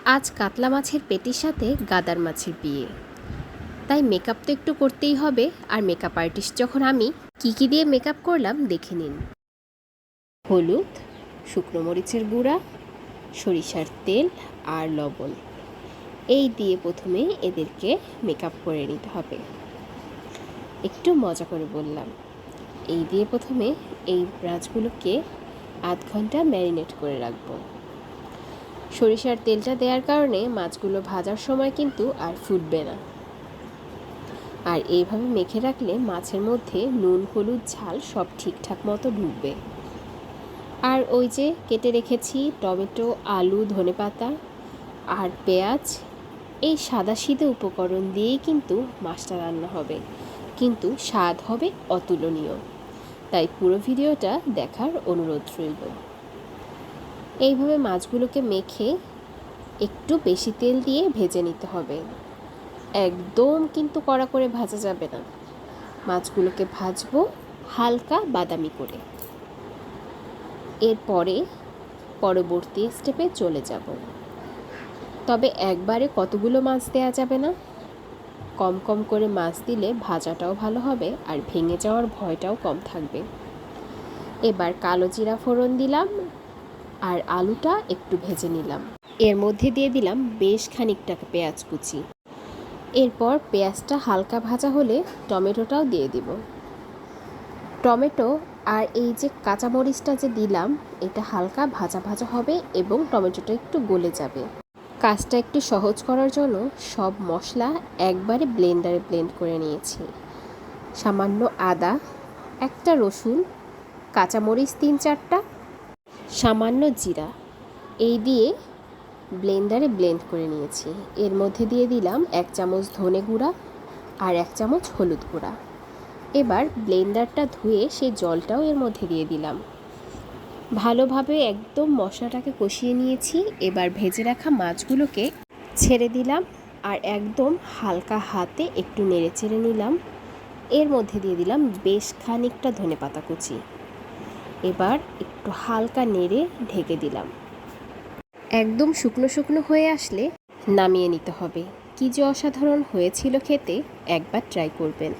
আজ কাতলা মাছের পেটির সাথে গাদার মাছের বিয়ে, তাই মেকআপ তো একটু করতেই হবে। আর মেকআপ আর্টিস্ট যখন আমি, কি দিয়ে মেকআপ করলাম দেখে নিন। হলুদ, শুকনো মরিচের গুঁড়া, সরিষার তেল আর লবণ, এই দিয়ে প্রথমে এদেরকে মেকআপ করে নিতে হবে। একটু মজা করে বললাম। এই দিয়ে প্রথমে এই মাছগুলোকে আধ ঘন্টা ম্যারিনেট করে রাখবো। সরিষার তেলটা দেওয়ার কারণে মাছগুলো ভাজার সময় কিন্তু আর ফুটবে না। আর এইভাবে মেখে রাখলে মাছের মধ্যে নুন, হলুদ, ঝাল সব ঠিকঠাক মতো ঢুকবে। আর ওই যে কেটে রেখেছি টমেটো, আলু, ধনেপাতা আর পেঁয়াজ, এই সাদাসিধে উপকরণ দিয়েই কিন্তু মাছটা রান্না হবে, কিন্তু স্বাদ হবে অতুলনীয়। তাই পুরো ভিডিওটা দেখার অনুরোধ রইল। এইভাবে মাছগুলোকে মেখে একটু বেশি তেল দিয়ে ভেজে নিতে হবে। একদম কিন্তু কড়া করে ভাজা যাবে না। মাছগুলোকে ভাজবো হালকা বাদামি করে। এরপরে পরবর্তী স্টেপে চলে যাব। তবে একবারে কতগুলো মাছ দেওয়া যাবে না, কম কম করে মাছ দিলে ভাজাটাও ভালো হবে আর ভেঙে যাওয়ার ভয়টাও কম থাকবে। এবার কালো জিরা ফোড়ন দিলাম আর আলুটা একটু ভেজে নিলাম। এর মধ্যে দিয়ে দিলাম বেশ খানিকটা পেঁয়াজ কুচি। এরপর পেঁয়াজটা হালকা ভাজা হলে টমেটোটাও দিয়ে দিব। টমেটো আর এই যে কাঁচামরিচটা যে দিলাম, এটা হালকা ভাজা ভাজা হবে এবং টমেটোটা একটু গলে যাবে। কাজটা একটু সহজ করার জন্য সব মশলা একবারে ব্লেন্ডারে ব্লেন্ড করে নিয়েছি। সামান্য আদা, একটা রসুন, কাঁচামরিচ 3-4টা, সামান্য জিরা, এই দিয়ে ব্লেন্ডারে ব্লেন্ড করে নিয়েছি। এর মধ্যে দিয়ে দিলাম 1 চামচ ধনে গুঁড়া আর 1 চামচ হলুদ গুঁড়া। এবার ব্লেন্ডারটা ধুয়ে সেই জলটাও এর মধ্যে দিয়ে দিলাম। ভালোভাবে একদম মশলাটাকে কষিয়ে নিয়েছি। এবার ভেজে রাখা মাছগুলোকে ছেড়ে দিলাম আর একদম হালকা হাতে একটু নেড়ে চেড়ে নিলাম। এর মধ্যে দিয়ে দিলাম বেশ খানিকটা ধনেপাতা কুচি। এবার একটু হালকা নেড়ে ঢেকে দিলাম। একদম শুকনো শুকনো হয়ে আসলে নামিয়ে নিতে হবে। কি যে অসাধারণ হয়েছিল খেতে, একবার ট্রাই করবেন।